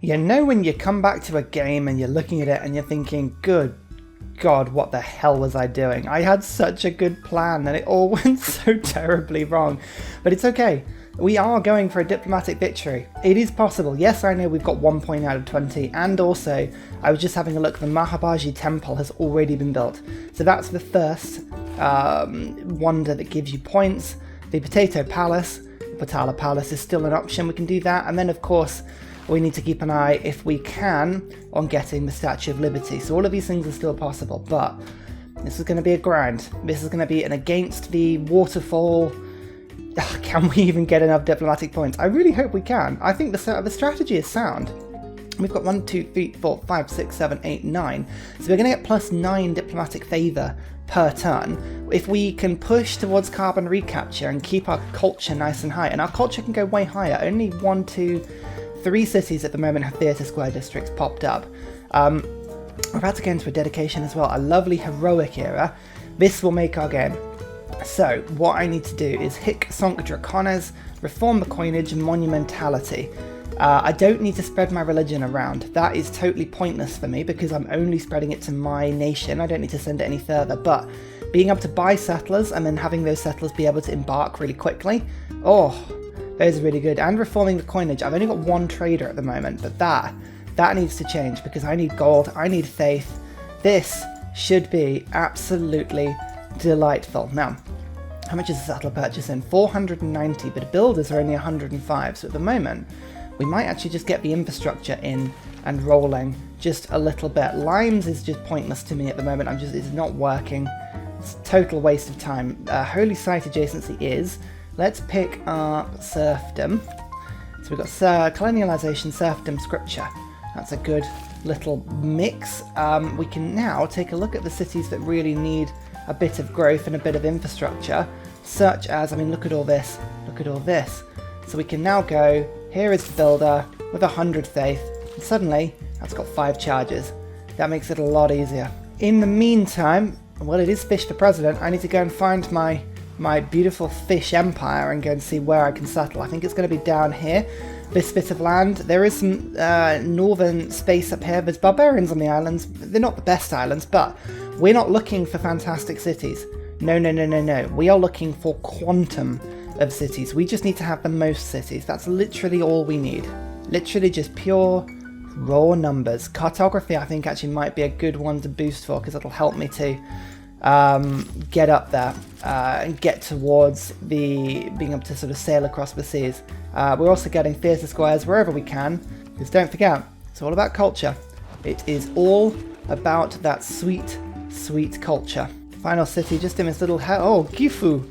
You know when you come back to a game and you're looking at it and you're thinking, good God, what the hell was I doing? I had such a good plan and it all went so terribly wrong. But it's okay. We are going for a diplomatic victory. It is possible. Yes, I know we've got 1 point out of 20, and also, I was just having a look, the Mahabaji Temple has already been built. So that's the first wonder that gives you points. The Potato Palace, the Potala Palace is still an option, we can do that. And then of course, we need to keep an eye, if we can, on getting the Statue of Liberty. So all of these things are still possible, but this is going to be a grind. This is going to be an against the waterfall. Can we even get enough diplomatic points? I really hope we can. I think the strategy is sound. We've got 1, 2, 3, 4, 5, 6, 7, 8, 9. So we're going to get +9 diplomatic favour per turn. If we can push towards carbon recapture and keep our culture nice and high, and our culture can go way higher. Only 1, 2, 3 cities at the moment have theatre square districts popped up. We're about to go into a dedication as well, a lovely heroic era. This will make our game. So what I need to do is Hic Sonc Dracones, reform the coinage, and monumentality. I don't need to spread my religion around. That is totally pointless for me because I'm only spreading it to my nation. I don't need to send it any further, but being able to buy settlers and then having those settlers be able to embark really quickly, oh, those are really good. And reforming the coinage. I've only got 1 trader at the moment, but that needs to change because I need gold, I need faith. This should be absolutely delightful. Now, how much is the settler purchase in? 490, but builders are only 105, so at the moment we might actually just get the infrastructure in and rolling just a little bit. Limes is just pointless to me at the moment. It's not working. It's a total waste of time. Holy site adjacency is, let's pick up serfdom. So we've got colonialization, serfdom, scripture. That's a good little mix. We can now take a look at the cities that really need a bit of growth and a bit of infrastructure, such as, I mean, look at all this, look at all this. So we can now go, here is the builder with 100 faith, and suddenly that's got 5 charges. That makes it a lot easier. In the meantime, well, it is fish for president, I need to go and find my beautiful fish empire and go and see where I can settle. I think it's going to be down here, this bit of land. There is some northern space up here. There's barbarians on the islands. They're not the best islands, but we're not looking for fantastic cities. No, no, no, no, no. We are looking for quantum of cities. We just need to have the most cities. That's literally all we need. Literally just pure raw numbers. Cartography, I think, actually might be a good one to boost for because it'll help me to get up there and get towards the being able to sort of sail across the seas. We're also getting theatre squares wherever we can, because don't forget, it's all about culture. It is all about that sweet, sweet culture. Final city, just in this little oh, Gifu.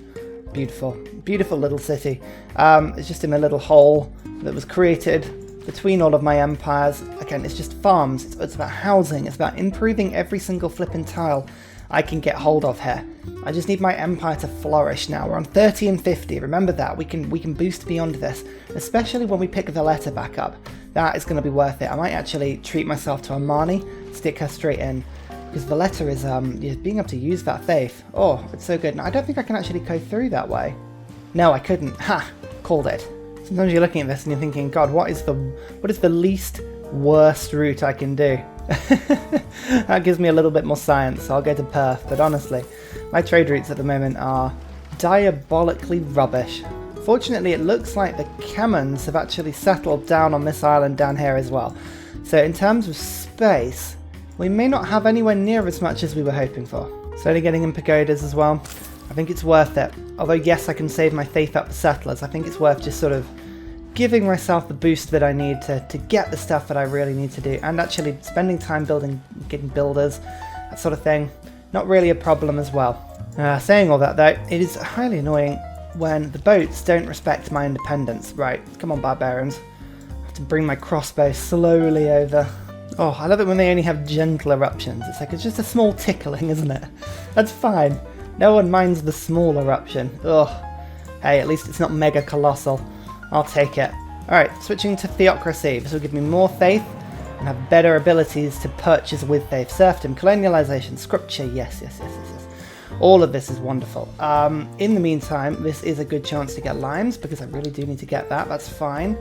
Beautiful, beautiful little city. It's just in a little hole that was created between all of my empires. Again, it's just farms. It's about housing. It's about improving every single flipping tile I can get hold of here. I just need my empire to flourish now. We're on 30 and 50. Remember that. We can boost beyond this, especially when we pick the letter back up. That is going to be worth it. I might actually treat myself to a Marnie, stick her straight in, because the letter is being able to use that faith. Oh, it's so good. Now, I don't think I can actually go through that way. No, I couldn't. Ha! Called it. Sometimes you're looking at this and you're thinking, God, what is the least worst route I can do? That gives me a little bit more science, so I'll go to Perth. But honestly, my trade routes at the moment are diabolically rubbish. Fortunately, it looks like the Kemans have actually settled down on this island down here as well. So in terms of space, we may not have anywhere near as much as we were hoping for. Slowly getting in pagodas as well. I think it's worth it. Although yes, I can save my faith up for settlers, I think it's worth just sort of giving myself the boost that I need to get the stuff that I really need to do, and actually spending time getting builders, that sort of thing. Not really a problem as well. Saying all that though, it is highly annoying when the boats don't respect my independence. Right, come on barbarians. I have to bring my crossbow slowly over. Oh, I love it when they only have gentle eruptions. It's like, it's just a small tickling, isn't it? That's fine. No one minds the small eruption. Ugh. Hey, at least it's not mega colossal. I'll take it. Alright, switching to theocracy. This will give me more faith and have better abilities to purchase with faith. Serfdom, colonialization, scripture, yes. All of this is wonderful. In the meantime, this is a good chance to get limes, because I really do need to get that. That's fine.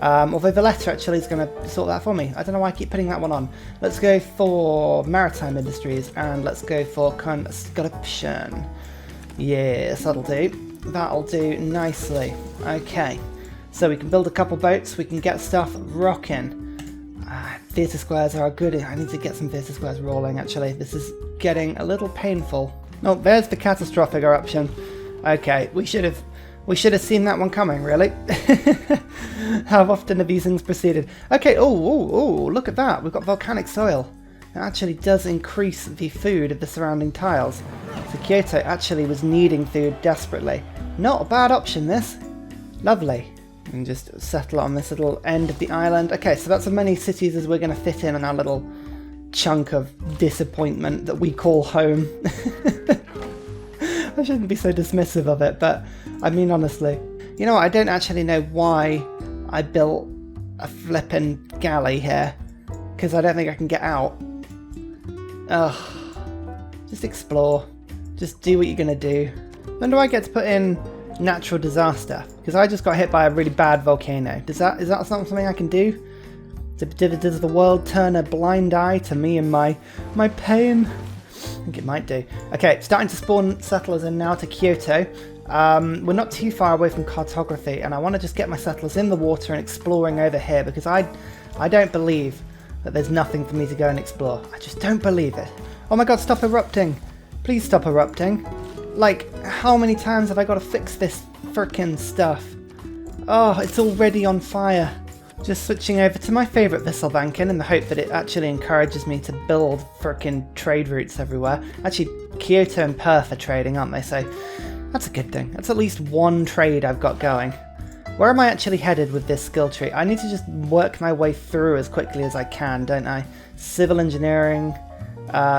Although the letter actually is going to sort that for me. I don't know why I keep putting that one on. Let's go for maritime industries, and let's go for conscription. Yes, that'll do. That'll do nicely. Okay, so we can build a couple boats. We can get stuff rocking. Theatre squares are good. I need to get some theatre squares rolling, actually. This is getting a little painful. Oh, there's the catastrophic eruption. Okay, we should have seen that one coming, really. How often have these things proceeded? Okay, oh, look at that. We've got volcanic soil. It actually does increase the food of the surrounding tiles. So Kyoto actually was needing food desperately. Not a bad option, this. Lovely. And just settle on this little end of the island. Okay, so that's as many cities as we're going to fit in our little chunk of disappointment that we call home. I shouldn't be so dismissive of it, but I mean, honestly. You know what, I don't actually know why I built a flippin' galley here, because I don't think I can get out. Ugh. Just explore. Just do what you're going to do. When do I get to put in natural disaster? Because I just got hit by a really bad volcano. Is that something I can do? Does the world turn a blind eye to me and my pain? I think it might do. Okay, starting to spawn settlers in now to Kyoto. We're not too far away from cartography, and I want to just get my settlers in the water and exploring over here, because I don't believe that there's nothing for me to go and explore. I just don't believe it. Oh my god, stop erupting. Please stop erupting. Like, how many times have I got to fix this frickin' stuff? Oh, it's already on fire. Just switching over to my favourite vessel banking in the hope that it actually encourages me to build frickin' trade routes everywhere. Actually, Kyoto and Perth are trading, aren't they? So that's a good thing. That's at least one trade I've got going. Where am I actually headed with this skill tree? I need to just work my way through as quickly as I can, don't I? Civil engineering,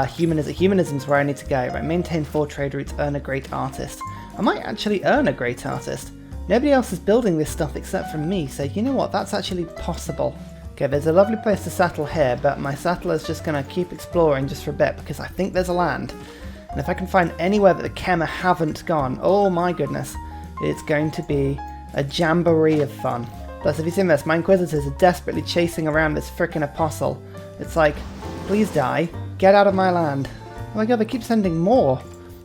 humanism's where I need to go. Right, maintain 4 trade routes, earn a great artist. I might actually earn a great artist. Nobody else is building this stuff except for me, so you know what, that's actually possible. Okay, there's a lovely place to settle here, but my settler's just going to keep exploring just for a bit, because I think there's a land. And if I can find anywhere that the Kemmer haven't gone, oh my goodness, it's going to be a jamboree of fun. Plus, have you seen this? My Inquisitors are desperately chasing around this frickin' apostle. It's like, please die, get out of my land. Oh my god, they keep sending more.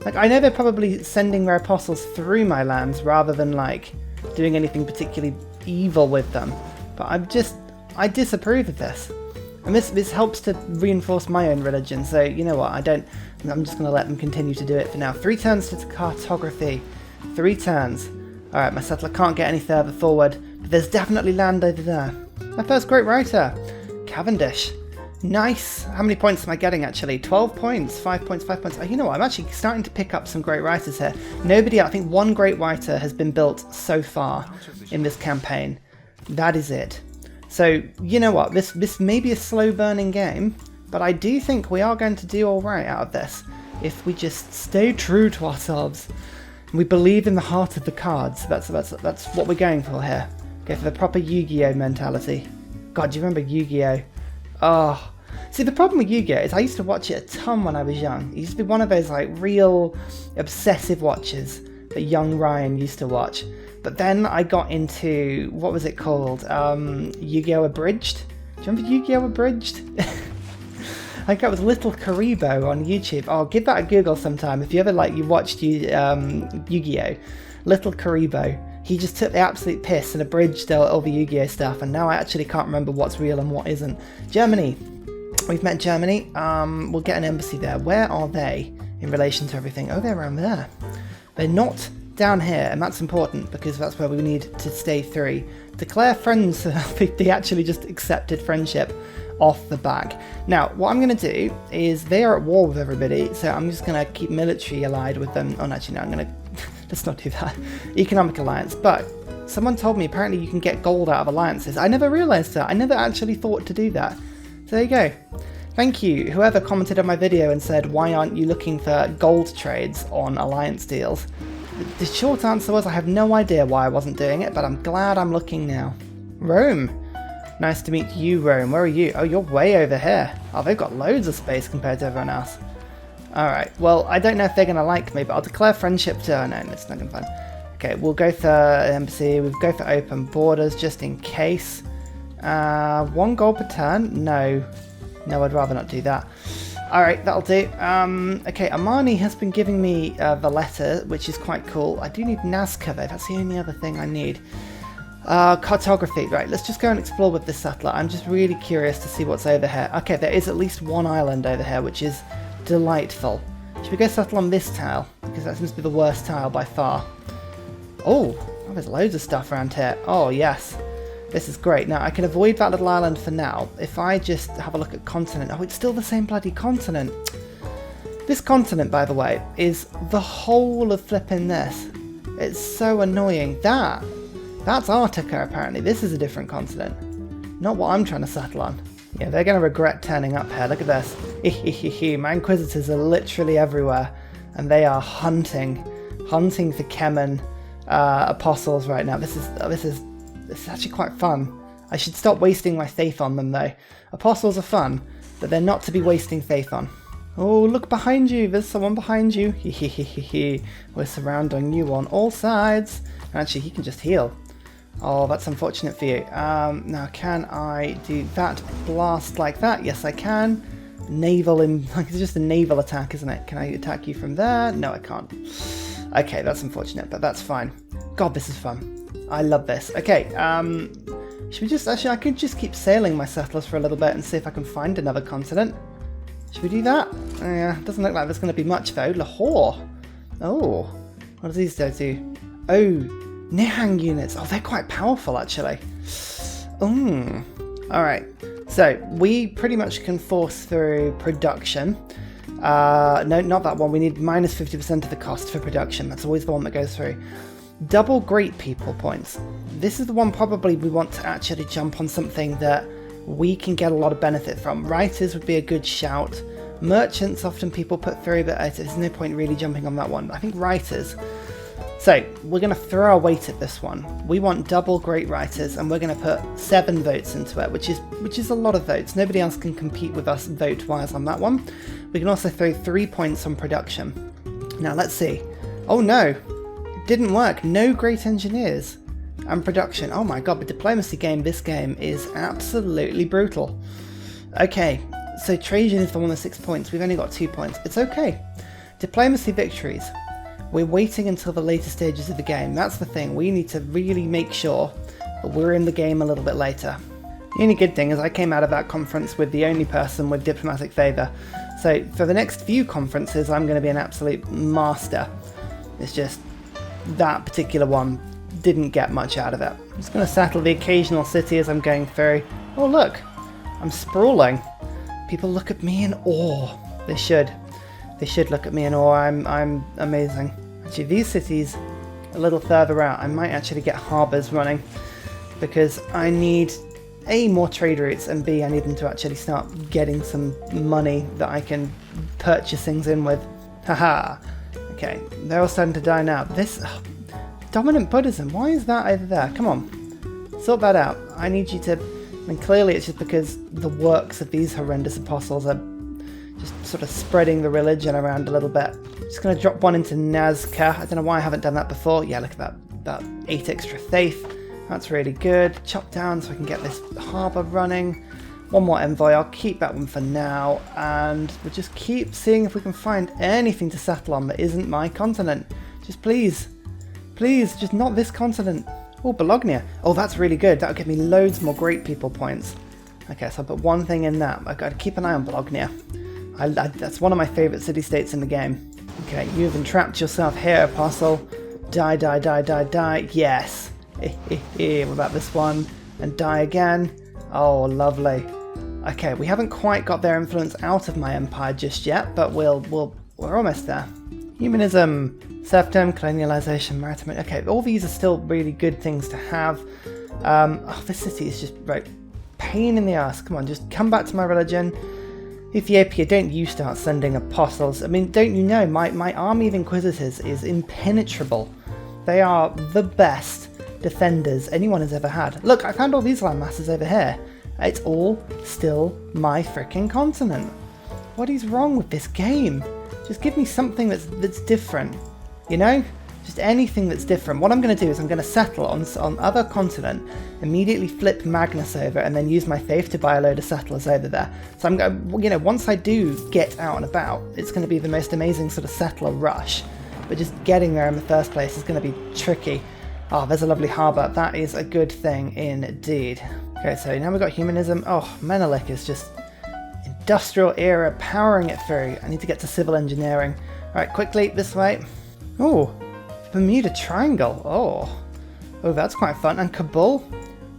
Like, I know they're probably sending their apostles through my lands rather than, like, doing anything particularly evil with them. But I disapprove of this. And this helps to reinforce my own religion, so you know what, I'm just going to let them continue to do it for now. 3 turns to cartography. 3 turns. Alright, my settler can't get any further forward, but there's definitely land over there. My first great writer, Cavendish. Nice! How many points am I getting actually? 12 points, 5 points, 5 points. Oh, you know what, I'm actually starting to pick up some great writers here. I think one great writer has been built so far in this campaign. That is it. So, you know what, this may be a slow burning game, but I do think we are going to do alright out of this, if we just stay true to ourselves. We believe in the heart of the cards. That's what we're going for here. Go for the proper Yu-Gi-Oh mentality. God, do you remember Yu-Gi-Oh? Oh. See, the problem with Yu-Gi-Oh is I used to watch it a ton when I was young. It used to be one of those like real obsessive watches that young Ryan used to watch. But then I got into, what was it called? Yu-Gi-Oh! Abridged? Do you remember Yu-Gi-Oh! Abridged? I think that was Little Karibo on YouTube. Oh, give that a Google sometime. If you ever you watched Yu-Gi-Oh! Little Karibo. He just took the absolute piss and abridged all the Yu-Gi-Oh! Stuff, and now I actually can't remember what's real and what isn't. Germany. We've met Germany. We'll get an embassy there. Where are they in relation to everything? Oh, they're around there. They're not down here, and that's important because that's where we need to stay through. Declare friends. They actually just accepted friendship off the back. Now, what I'm going to do is they are at war with everybody, so I'm just going to keep military allied with them. Oh, no, actually, no, I'm going to... Let's not do that. Economic alliance. But someone told me apparently you can get gold out of alliances. I never realised that. I never actually thought to do that. So there you go. Thank you, whoever commented on my video and said, why aren't you looking for gold trades on alliance deals? The short answer was I have no idea why I wasn't doing it, but I'm glad I'm looking now. Rome. Nice to meet you, Rome. Where are you? Oh, you're way over here. Oh, they've got loads of space compared to everyone else. Alright, well, I don't know if they're going to like me, but I'll declare friendship to... Oh, no, it's not going to be fun. Okay, we'll go for embassy. We'll go for open borders just in case. 1 gold per turn? No. No, I'd rather not do that. Alright, that'll do. Okay, Amani has been giving me the letter, which is quite cool. I do need Nazca, though. That's the only other thing I need. Cartography. Right, let's just go and explore with this settler. I'm just really curious to see what's over here. Okay, there is at least 1 island over here, which is delightful. Should we go settle on this tile? Because that seems to be the worst tile by far. Oh, there's loads of stuff around here. Oh, yes. This is great. Now, I can avoid that little island for now. If I just have a look at continent... Oh, it's still the same bloody continent. This continent, by the way, is the whole of flipping this. It's so annoying. That's Arctica, apparently. This is a different continent. Not what I'm trying to settle on. Yeah, they're going to regret turning up here. Look at this. My Inquisitors are literally everywhere. And they are hunting for Kemen apostles right now. This is actually quite fun. I should stop wasting my faith on them, though. Apostles are fun, but they're not to be wasting faith on. Oh, look behind you. There's someone behind you. We're surrounding you on all sides. Actually, he can just heal. Oh, that's unfortunate for you. Now, can I do that blast like that? Yes, I can. Naval in... It's just a naval attack, isn't it? Can I attack you from there? No, I can't. Okay, that's unfortunate, but that's fine. God, this is fun. I love this. Okay, should we just... Actually, I could just keep sailing my settlers for a little bit and see if I can find another continent. Should we do that? Yeah, doesn't look like there's going to be much, though. Lahore. Oh, what does these do? Oh, Nihang units. Oh, they're quite powerful, actually. Alright, so we pretty much can force through production. No, not that one. We need minus 50% of the cost for production. That's always the one that goes through. Double great people points. This is the one probably we want to actually jump on something that we can get a lot of benefit from. Writers would be a good shout. Merchants often people put through, but there's no point really jumping on that one. I think writers. So we're going to throw our weight at this one. We want double great writers, and we're going to put 7 votes into it, which is a lot of votes. Nobody else can compete with us vote-wise on that one. We can also throw 3 points on production. Now let's see. Oh no, it didn't work. No great engineers and production. Oh my god, the diplomacy game, this game is absolutely brutal. Okay, so Trajan is the one with 6 points. We've only got 2 points. It's okay. Diplomacy victories. We're waiting until the later stages of the game. That's the thing. We need to really make sure that we're in the game a little bit later. The only good thing is I came out of that conference with the only person with diplomatic favour. So for the next few conferences, I'm going to be an absolute master. It's just that particular one didn't get much out of it. I'm just going to settle the occasional city as I'm going through. Oh look, I'm sprawling. People look at me in awe. They should. They should look at me in awe. I'm amazing. Actually, these cities a little further out, I might actually get harbours running because I need A, more trade routes, and B, I need them to actually start getting some money that I can purchase things in with. Haha. Okay, they're all starting to die now. This dominant Buddhism, why is that over there? Come on, sort that out. I need you to... I mean, clearly it's just because the works of these horrendous apostles are just sort of spreading the religion around a little bit. Just going to drop one into Nazca. I don't know why I haven't done that before. Yeah, look at that 8 extra faith. That's really good. Chop down so I can get this harbour running. One more envoy. I'll keep that one for now. And we'll just keep seeing if we can find anything to settle on that isn't my continent. Just please. Please, just not this continent. Oh, Bologna. Oh, that's really good. That'll give me loads more great people points. Okay, so I'll put one thing in that. I've got to keep an eye on Bologna. That's one of my favourite city-states in the game. Okay, you've entrapped yourself here, Apostle. Die, die, die, die, die. Yes. What about this one? And die again. Oh, lovely. Okay, we haven't quite got their influence out of my empire just yet, but we're almost there. Humanism, serfdom, colonialization, maritime... Okay, all these are still really good things to have. Oh, this city is just, right, pain in the ass. Come on, just come back to my religion. Ethiopia, don't you start sending apostles. I mean, don't you know, my army of Inquisitors is impenetrable. They are the best defenders anyone has ever had. Look, I found all these land masses over here. It's all still my freaking continent. What is wrong with this game? Just give me something that's different, you know? Just anything that's different. What I'm going to do is I'm going to settle on other continent, immediately flip Magnus over, and then use my faith to buy a load of settlers over there. So I'm going, you know, once I do get out and about, it's going to be the most amazing sort of settler rush. But just getting there in the first place is going to be tricky. Oh, there's a lovely harbour. That is a good thing indeed. Okay, so now we've got humanism. Oh, Menelik is just industrial era, powering it through. I need to get to civil engineering. Alright, quickly, this way. Oh, Bermuda Triangle. Oh, that's quite fun. And Kabul?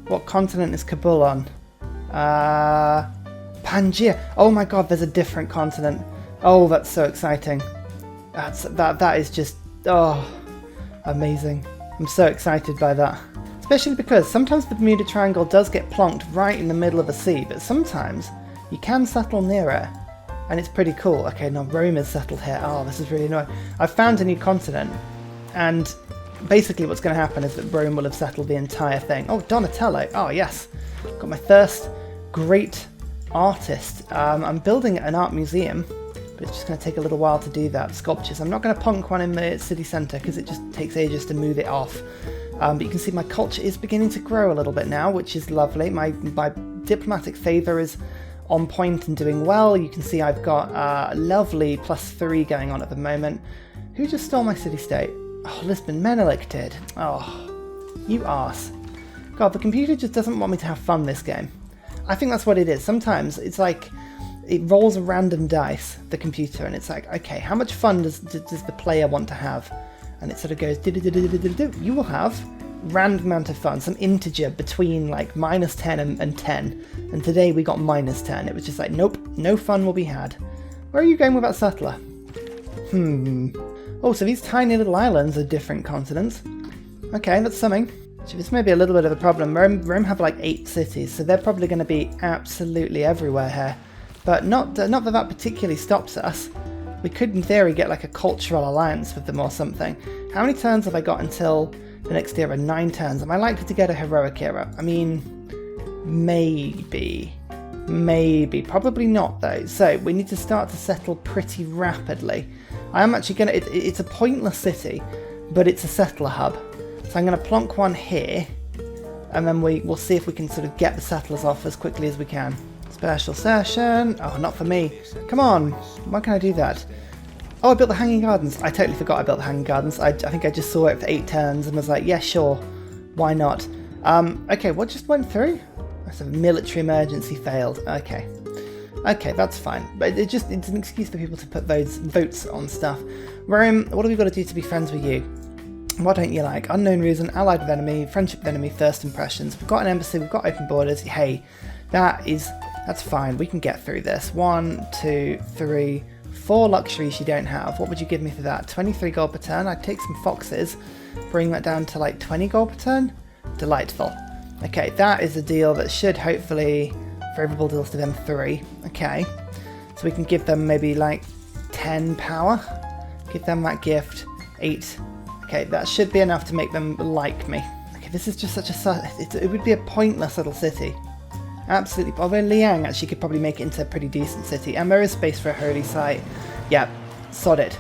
What continent is Kabul on? Pangaea. Oh my god, there's a different continent. Oh, that's so exciting. That is just, oh, amazing. I'm so excited by that. Especially because sometimes the Bermuda Triangle does get plonked right in the middle of the sea, but sometimes you can settle near it, and it's pretty cool. Okay, now Rome is settled here. Oh, this is really annoying. I've found a new continent, and basically what's going to happen is that Rome will have settled the entire thing. Oh, Donatello. Oh, yes. Got my first great artist. I'm building an art museum, but it's just going to take a little while to do that. Sculptures. I'm not going to plonk one in the city centre because it just takes ages to move it off. But you can see my culture is beginning to grow a little bit now, which is lovely. My diplomatic favour is on point and doing well. You can see I've got a lovely +3 going on at the moment. Who just stole my city-state? Oh, Lisbon. Menelik did. Oh, you arse. God, the computer just doesn't want me to have fun this game. I think that's what it is. Sometimes it's like it rolls a random dice, the computer, and it's like, okay, how much fun does the player want to have? And it sort of goes, you will have random amount of fun, some integer between like -10 and 10. And today we got -10. It was just like, nope, no fun will be had. Where are you going with that settler? Oh, so these tiny little islands are different continents. Okay, that's something. So this may be a little bit of a problem. Rome have like 8 cities, so they're probably going to be absolutely everywhere here. But not that particularly stops us. We could, in theory, get like a cultural alliance with them or something. How many turns have I got until the next era? 9 turns. Am I likely to get a heroic era? I mean, maybe. Maybe. Probably not, though. So we need to start to settle pretty rapidly. I am actually going to... It's a pointless city, but it's a settler hub. So I'm going to plonk one here, and then we'll see if we can sort of get the settlers off as quickly as we can. Special session. Oh, not for me. Come on. Why can't I do that? Oh, I built the Hanging Gardens. I totally forgot I built the Hanging Gardens. I think I just saw it for 8 turns and was like, yeah, sure. Why not? Okay, what just went through? That's a military emergency failed. Okay. Okay, that's fine. But it's an excuse for people to put those votes on stuff. Rome, what have we got to do to be friends with you? What don't you like? Unknown reason, allied with enemy, friendship with enemy, first impressions. We've got an embassy, we've got open borders. Hey, that's fine. We can get through this. 1, 2, 3, 4 luxuries you don't have. What would you give me for that? 23 gold per turn. I'd take some foxes, bring that down to like 20 gold per turn. Delightful. Okay, that is a deal that should hopefully favorable deals to them 3. Okay, so we can give them maybe like 10 power. Give them that gift. 8. Okay, that should be enough to make them like me. Okay, this is just such a... It would be a pointless little city. Absolutely. Although Liang actually could probably make it into a pretty decent city. And there is space for a holy site. Yeah, sod it.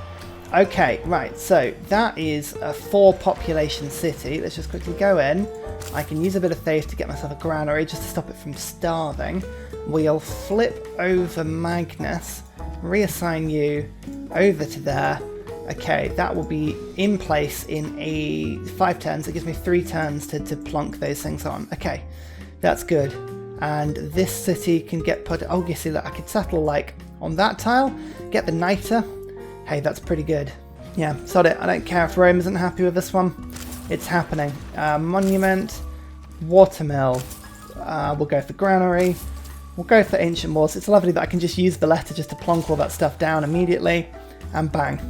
Okay, right. So that is a 4 population city. Let's just quickly go in. I can use a bit of faith to get myself a granary just to stop it from starving. We'll flip over Magnus. Reassign you over to there. Okay, that will be in place in 5 turns. It gives me 3 turns to plonk those things on. Okay, that's good. And this city can get put... Oh, you see, look, I could settle, like, on that tile, get the niter. Hey, that's pretty good. Yeah, sod it. I don't care if Rome isn't happy with this one. It's happening. Monument, watermill. We'll go for granary. We'll go for ancient walls. It's lovely that I can just use the letter just to plonk all that stuff down immediately. And bang.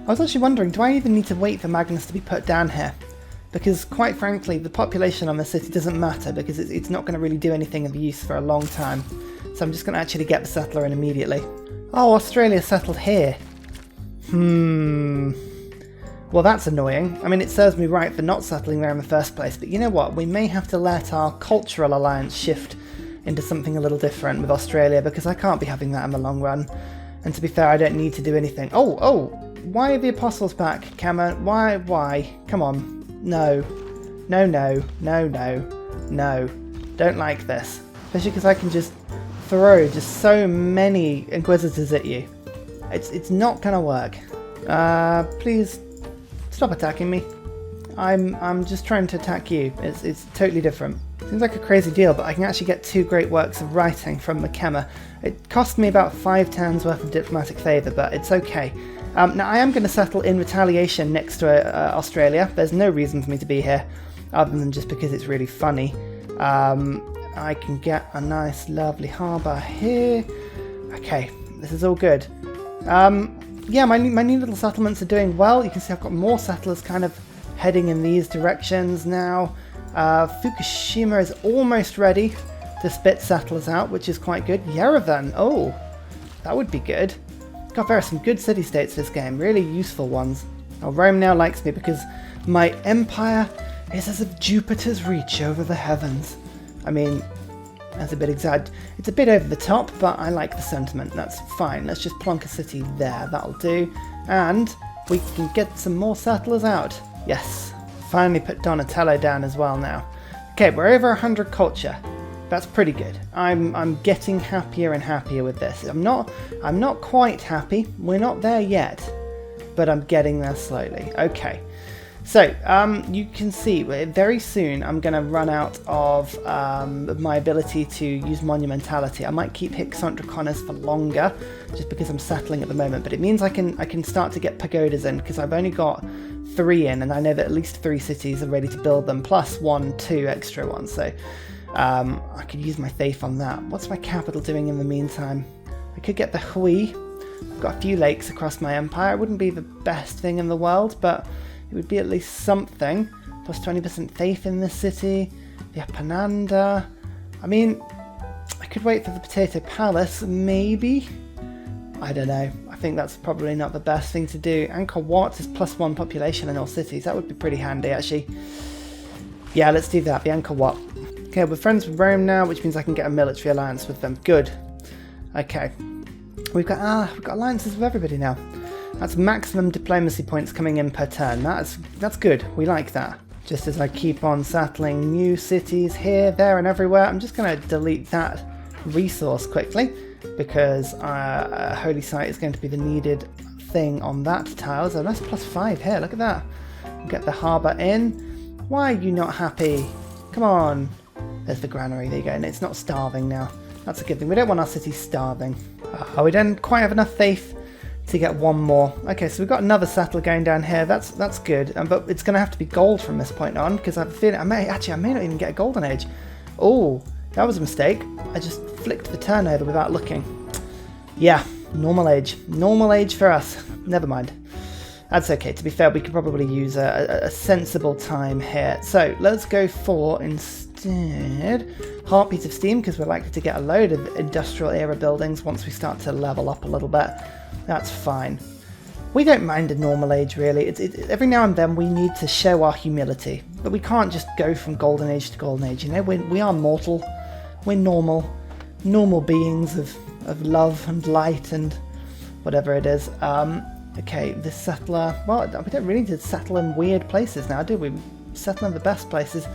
I was actually wondering, do I even need to wait for Magnus to be put down here? Because, quite frankly, the population on the city doesn't matter because it's not going to really do anything of use for a long time. So I'm just going to actually get the settler in immediately. Oh, Australia settled here. Well, that's annoying. I mean, it serves me right for not settling there in the first place. But you know what? We may have to let our cultural alliance shift into something a little different with Australia because I can't be having that in the long run. And to be fair, I don't need to do anything. Oh, why are the apostles back, Cameron? Why? Come on. No. No. Don't like this. Especially because I can just throw just so many Inquisitors at you. It's not gonna work. Please stop attacking me. I'm just trying to attack you. It's totally different. Seems like a crazy deal, but I can actually get 2 great works of writing from Makema. It cost me about 5 turns worth of diplomatic favour, but it's okay. Now I am going to settle in Retaliation next to Australia. There's no reason for me to be here, other than just because it's really funny. I can get a nice lovely harbour here. Okay, this is all good. Yeah, my new little settlements are doing well. You can see I've got more settlers kind of heading in these directions now. Fukushima is almost ready to spit settlers out, which is quite good. Yerevan, oh, that would be good. God, there are some good city-states this game, really useful ones. Now, Rome now likes me because my empire is as of Jupiter's reach over the heavens. I mean, that's a bit it's a bit over the top, but I like the sentiment. That's fine. Let's just plonk a city there. That'll do. And we can get some more settlers out. Yes. Finally put Donatello down as well now. Okay, we're over 100 culture. That's pretty good. I'm getting happier and happier with this. I'm not quite happy. We're not there yet, but I'm getting there slowly. Okay. So, you can see very soon I'm going to run out of my ability to use Monumentality. I might keep Hixont Draconis for longer, just because I'm settling at the moment, but it means I can start to get Pagodas in, because I've only got 3 in, and I know that at least 3 cities are ready to build them, plus 2 extra ones, so I could use my faith on that. What's my capital doing in the meantime? I could get the Hui. I've got a few lakes across my empire. It wouldn't be the best thing in the world, but it would be at least something. Plus 20% faith in this city. The Apananda. I mean, I could wait for the Potato Palace, maybe. I don't know. I think that's probably not the best thing to do. Angkor Wat is +1 population in all cities. That would be pretty handy, actually. Yeah, let's do that. The Angkor Wat. Okay, we're friends with Rome now, which means I can get a military alliance with them. Good. Okay. We've got alliances with everybody now. That's maximum diplomacy points coming in per turn. That's good. We like that. Just as I keep on settling new cities here, there, and everywhere, I'm just going to delete that resource quickly, because a holy site is going to be the needed thing on that tile. So that's +5 here. Look at that. Get the harbour in. Why are you not happy? Come on. There's the granary. There you go. And it's not starving now. That's a good thing. We don't want our city starving. We don't quite have enough faith to get 1 more. Okay, so we've got another settler going down here. That's good. But it's going to have to be gold from this point on, because I have a feeling I may not even get a golden age. Oh, that was a mistake. I just flicked the turnover without looking. Yeah, normal age. Normal age for us. Never mind. That's okay. To be fair, we could probably use a sensible time here. So let's go for, instead, Heartbeat of Steam, because we're likely to get a load of industrial era buildings once we start to level up a little bit. That's fine. We don't mind a normal age, really. Every now and then we need to show our humility, but we can't just go from golden age to golden age. You know, we are mortal. We're normal beings of love and light and whatever it is. Okay, this settler. Well, we don't really need to settle in weird places now, do we? We settle in the best places.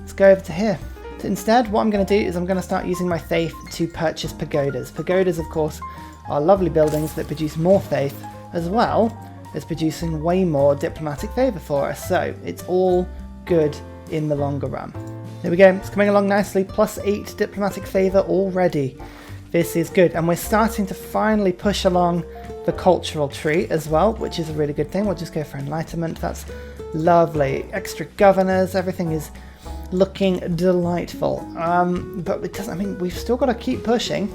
Let's go over to here. Instead, what I'm going to do is I'm going to start using my faith to purchase pagodas. Pagodas, of course, are lovely buildings that produce more faith, as well as producing way more diplomatic favour for us. So it's all good in the longer run. There we go. It's coming along nicely. +8 diplomatic favour already. This is good. And we're starting to finally push along the cultural tree as well, which is a really good thing. We'll just go for enlightenment. That's lovely. Extra governors. Everything is looking delightful. But it doesn't. I mean, we've still got to keep pushing,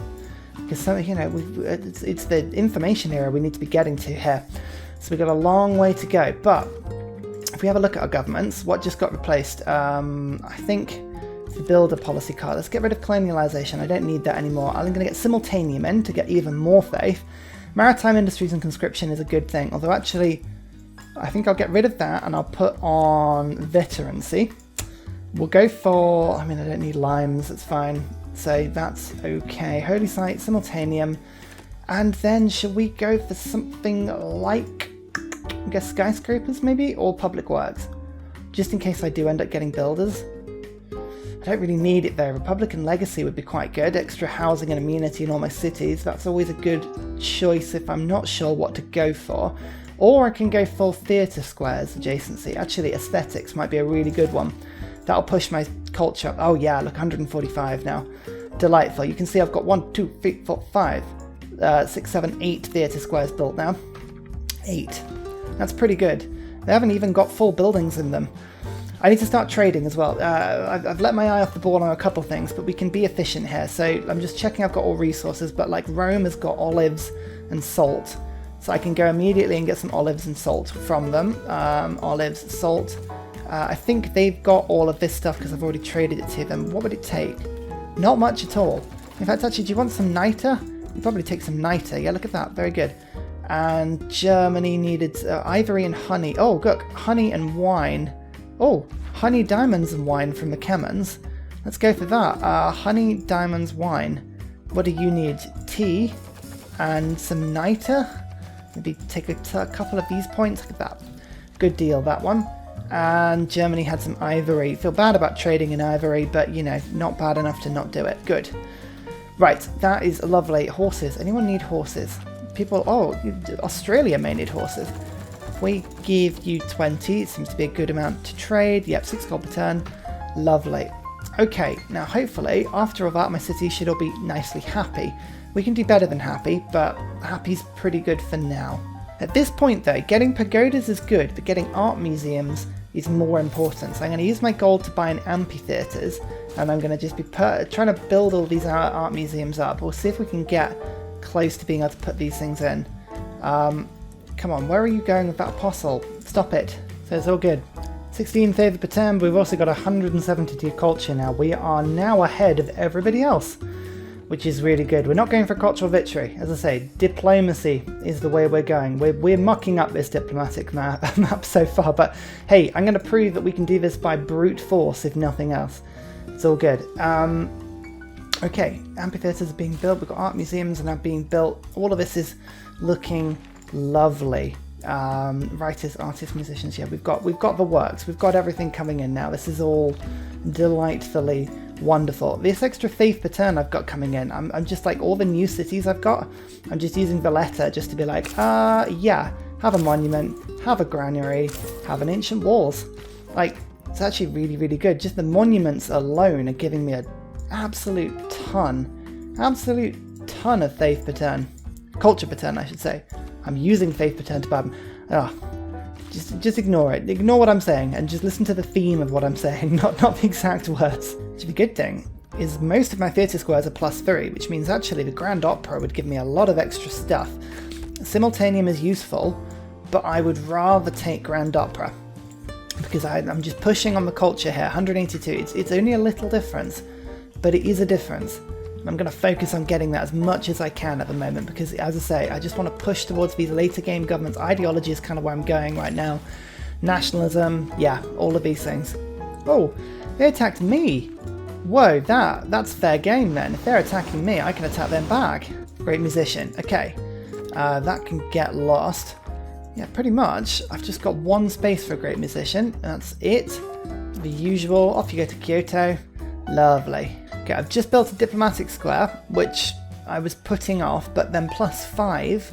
because you know, it's the information era we need to be getting to here. So we've got a long way to go. But if we have a look at our governments, what just got replaced? I think the builder policy card. Let's get rid of colonialization. I don't need that anymore. I'm going to get simultaneum in to get even more faith. Maritime industries and conscription is a good thing. Although actually, I think I'll get rid of that and I'll put on veterancy. We'll go for, I mean, I don't need limes, it's fine. So that's okay. Holy site, simultaneum, And then shall we go for something like, I guess, skyscrapers maybe, or public works? Just in case I do end up getting builders. I don't really need it though. Republican legacy would be quite good. Extra housing and amenity in all my cities. That's always a good choice if I'm not sure what to go for. Or I can go for theatre squares adjacency. Actually, aesthetics might be a really good one. That'll push my culture up. Oh yeah, look, 145 now. Delightful. You can see I've got 1, 2, 3, 4, 5, 6, 7, 8 theatre squares built now. 8. That's pretty good. They haven't even got full buildings in them. I need to start trading as well. I've let my eye off the ball on a couple things, but we can be efficient here. So I'm just checking I've got all resources, but like Rome has got olives and salt. So I can go immediately and get some olives and salt from them. Olives, salt. I think they've got all of this stuff because I've already traded it to them. What would it take? Not much at all. In fact, actually, do you want some niter? You probably take some niter. Yeah, look at that. Very good. And Germany needed ivory and honey. Oh, look, honey and wine. Oh, honey, diamonds and wine from the Kemmons. Let's go for that. Honey, diamonds, wine. What do you need? Tea and some niter. Maybe take a couple of these points. Look at that. Good deal, that one. And Germany had some ivory. Feel bad about trading in ivory, but you know, not bad enough to not do it. Good. Right, that is lovely. Horses. Anyone need horses? People, oh, Australia may need horses. If we give you 20, it seems to be a good amount to trade. Yep, 6 gold per turn. Lovely. Okay, now hopefully, after all that, my city should all be nicely happy. We can do better than happy, but happy's pretty good for now. At this point though, getting pagodas is good, but getting art museums is more important. So I'm going to use my gold to buy an amphitheatres, and I'm going to just be trying to build all these art museums up. We'll see if we can get close to being able to put these things in. Come on, where are you going with that apostle? Stop it. So it's all good. 16 favour per turn, but we've also got 172 culture now. We are now ahead of everybody else, which is really good. We're not going for cultural victory. As I say, diplomacy is the way we're going. We're mucking up this diplomatic map so far, but hey, I'm going to prove that we can do this by brute force, if nothing else. It's all good. Okay, amphitheatres are being built. We've got art museums now being built. All of this is looking lovely. Writers, artists, musicians. Yeah, we've got the works. We've got everything coming in now. This is all delightfully wonderful. This extra faith per turn I've got coming in, I'm just like all the new cities I've got, I'm just using Valletta just to be like, yeah, have a monument, have a granary, have an ancient walls. Like, it's actually really, really good. Just the monuments alone are giving me an absolute ton of faith per turn. Culture per turn, I should say. I'm using faith per turn to buy them. Just ignore it. Ignore what I'm saying and just listen to the theme of what I'm saying, not the exact words. Which the good thing is most of my theatre squares are +3, which means actually the Grand Opera would give me a lot of extra stuff. Simultaneum is useful, but I would rather take Grand Opera because I'm just pushing on the culture here. 182. It's only a little difference, but it is a difference. I'm going to focus on getting that as much as I can at the moment because, as I say, I just want to push towards these later game governments. Ideology is kind of where I'm going right now. Nationalism, yeah, all of these things. Oh, they attacked me. Whoa, that's fair game then. If they're attacking me, I can attack them back. Great musician. Okay, that can get lost. Yeah, pretty much. I've just got one space for a great musician. That's it. The usual. Off you go to Kyoto. Lovely. Okay, I've just built a diplomatic square, which I was putting off, but then +5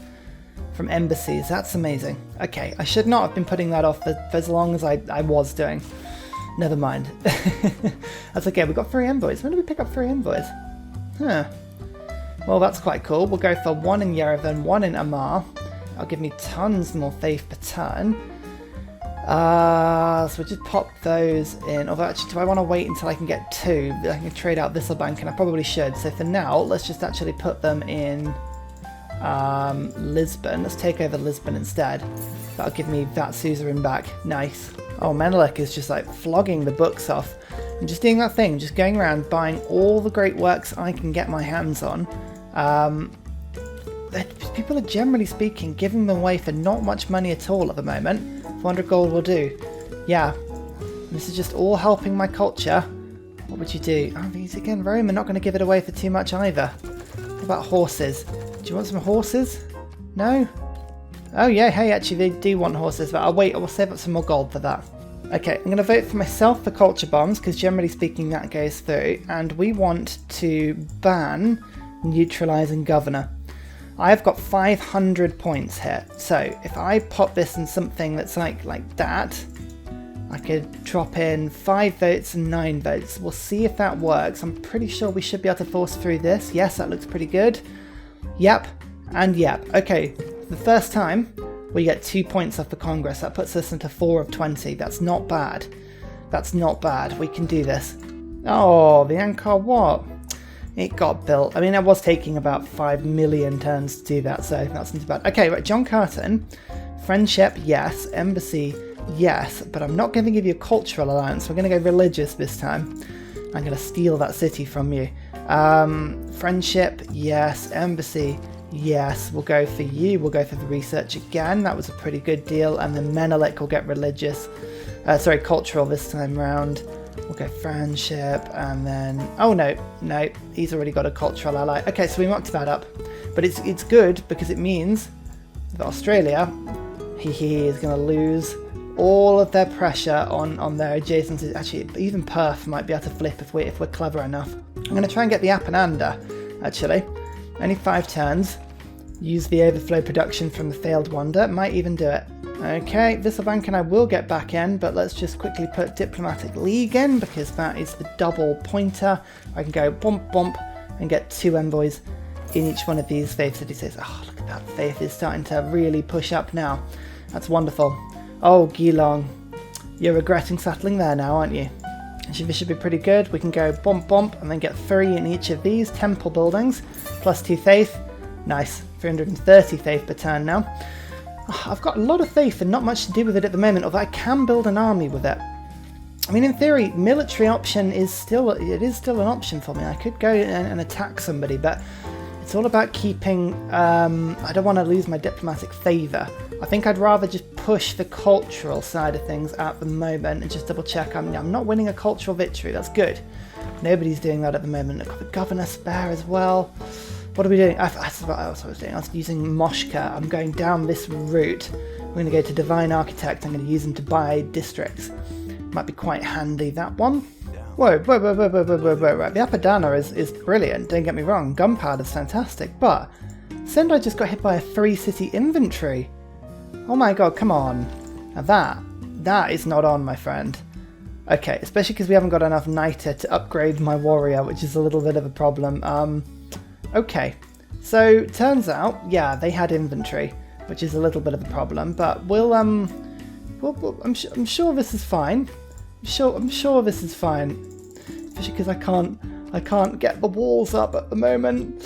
from embassies. That's amazing. Okay, I should not have been putting that off for as long as I was doing. Never mind. That's okay, we've got 3 envoys. When did we pick up 3 envoys? Huh. Well, that's quite cool. We'll go for 1 in Yerevan, 1 in Amar. That'll give me tons more faith per turn. So we'll just pop those in. Although, actually, do I want to wait until I can get 2? I can trade out Thistlebank, and I probably should. So for now, let's just actually put them in Lisbon. Let's take over Lisbon instead. That'll give me that suzerain back. Nice. Oh, Menelik is just like flogging the books off. And just doing that thing, just going around buying all the great works I can get my hands on. People are generally speaking giving them away for not much money at all at the moment. 400 gold will do. Yeah, this is just all helping my culture. What would you do? Oh, these again, Rome are not going to give it away for too much either. What about horses? Do you want some horses? No? Oh yeah, hey, actually they do want horses, but I'll save up some more gold for that. Okay, I'm going to vote for myself for culture bombs, because generally speaking that goes through, and we want to ban neutralizing governor. I've got 500 points here, so if I pop this in something that's like that, I could drop in 5 votes and 9 votes. We'll see if that works. I'm pretty sure we should be able to force through this. Yes, that looks pretty good. Yep, and yep. Okay, for the first time, we get 2 points off the Congress. That puts us into 4 of 20. That's not bad. That's not bad. We can do this. Oh, the Angkor Wat. It got built. I mean, it was taking about 5 million turns to do that, so that's not too bad. Okay, right, John Curtin. Friendship, yes. Embassy, yes. But I'm not going to give you a cultural alliance. We're going to go religious this time. I'm going to steal that city from you. Friendship, yes. Embassy, yes. We'll go for you. We'll go for the research again. That was a pretty good deal. And then Menelik will get religious. Cultural this time round. We'll go friendship, and then... Oh, no, he's already got a cultural ally. Okay, so we mocked that up. But it's good, because it means that Australia, he is going to lose all of their pressure on their adjacencies. Actually, even Perth might be able to flip if we're clever enough. I'm going to try and get the Apananda, actually. Only 5 turns. Use the overflow production from the failed wonder. Might even do it. Okay, Visselbank and I will get back in, but let's just quickly put Diplomatic League in, because that is the double pointer. I can go bump bump and get 2 envoys in each one of these faith cities. Oh, look at that. Faith is starting to really push up now. That's wonderful. Oh, Geelong, you're regretting settling there now, aren't you? This should be pretty good. We can go bump bump and then get 3 in each of these temple buildings, plus 2 faith. Nice, 330 faith per turn now. I've got a lot of faith and not much to do with it at the moment, although I can build an army with it. I mean, in theory, military option is still an option for me. I could go and attack somebody, but it's all about keeping... I don't want to lose my diplomatic favour. I think I'd rather just push the cultural side of things at the moment and just double check I'm not winning a cultural victory. That's good. Nobody's doing that at the moment. I've got the governor spare as well. What are we doing? That's what else I was doing. I was using Moshka. I'm going down this route. I'm going to go to Divine Architect. I'm going to use them to buy districts. Might be quite handy, that one. Whoa. Right. The Apadana is brilliant, don't get me wrong. Gunpowder's fantastic, but Sendai just got hit by a 3-city inventory. Oh my god, come on. Now that is not on, my friend. Okay, especially because we haven't got enough Niter to upgrade my warrior, which is a little bit of a problem. Okay, so turns out, yeah, they had inventory, which is a little bit of a problem, but I'm sure this is fine. I'm sure this is fine, especially because I can't get the walls up at the moment.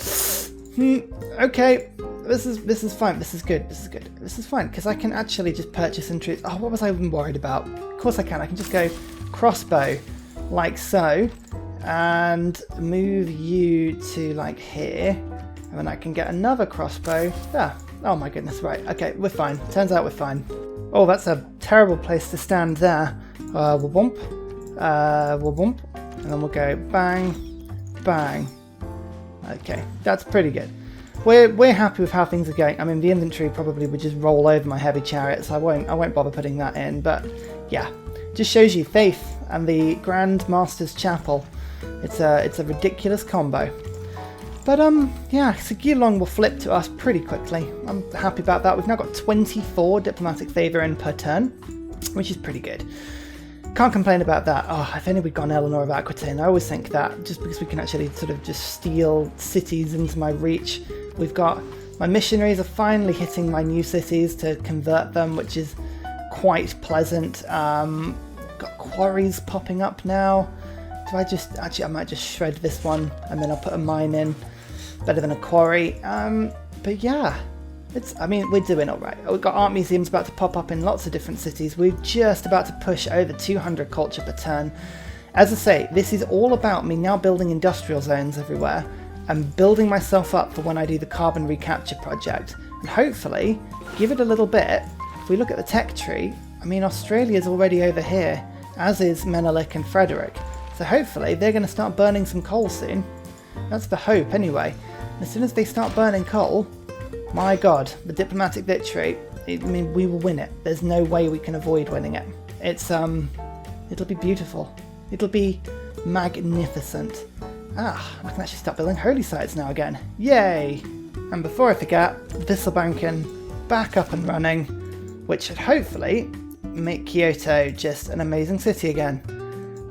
Okay, this is fine. This is good. This is fine because I can actually just purchase in troops. Oh, what was I even worried about? Of course I can. I can just go crossbow like so. And move you to like here, and then I can get another crossbow. Yeah. Oh my goodness, right. Okay, we're fine. Turns out we're fine. Oh, that's a terrible place to stand there. We'll bump. We'll bump. And then we'll go bang, bang. Okay, that's pretty good. We're happy with how things are going. I mean, the inventory probably would just roll over my heavy chariot, so I won't bother putting that in. But yeah, just shows you faith and the Grand Master's Chapel. It's a ridiculous combo. But yeah, so Geelong will flip to us pretty quickly. I'm happy about that. We've now got 24 diplomatic favour in per turn, which is pretty good. Can't complain about that. Oh, if only we'd gone Eleanor of Aquitaine. I always think that, just because we can actually sort of just steal cities into my reach. We've got... My missionaries are finally hitting my new cities to convert them, which is quite pleasant. Got quarries popping up now. Do I just... Actually, I might just shred this one, and then I'll put a mine in. Better than a quarry. But yeah... I mean, we're doing alright. We've got art museums about to pop up in lots of different cities. We're just about to push over 200 culture per turn. As I say, this is all about me now building industrial zones everywhere and building myself up for when I do the carbon recapture project. And hopefully, give it a little bit. If we look at the tech tree, I mean, Australia's already over here, as is Menelik and Frederick. So hopefully, they're going to start burning some coal soon. That's the hope, anyway. As soon as they start burning coal, my god, the diplomatic victory, I mean, we will win it. There's no way we can avoid winning it. It'll be beautiful. It'll be magnificent. I can actually start building holy sites now again. Yay! And before I forget, Visselbanken back up and running, which should hopefully make Kyoto just an amazing city again.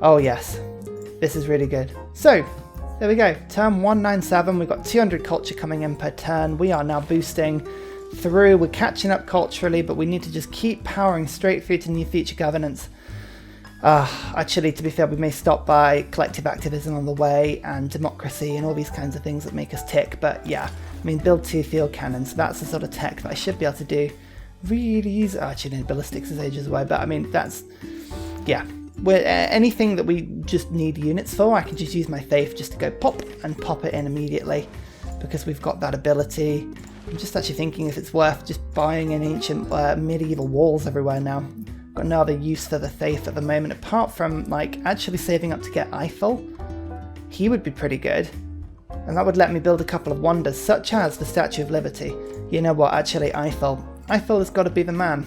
Oh yes, this is really good. So, there we go, turn 197, we've got 200 culture coming in per turn. We are now boosting through, we're catching up culturally, but we need to just keep powering straight through to new future governance. Actually, to be fair, we may stop by collective activism on the way and democracy and all these kinds of things that make us tick, but yeah, I mean, build 2 field cannons, that's the sort of tech that I should be able to do really easy. Actually, no, ballistics is ages away, but I mean, that's, yeah. Anything that we just need units for, I can just use my faith just to go pop and pop it in immediately because we've got that ability. I'm just actually thinking if it's worth just buying an ancient medieval walls everywhere now. Got no other use for the faith at the moment apart from like actually saving up to get Eiffel. He would be pretty good, and that would let me build a couple of wonders such as the Statue of Liberty. You know what, actually Eiffel has got to be the man.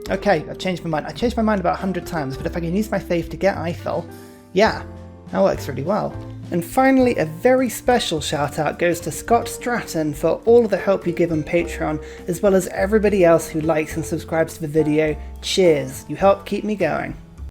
Okay, I've changed my mind. I changed my mind about 100 times, but if I can use my faith to get Eiffel, yeah, that works really well. And finally, a very special shout out goes to Scott Stratton for all of the help you give on Patreon, as well as everybody else who likes and subscribes to the video. Cheers, you help keep me going.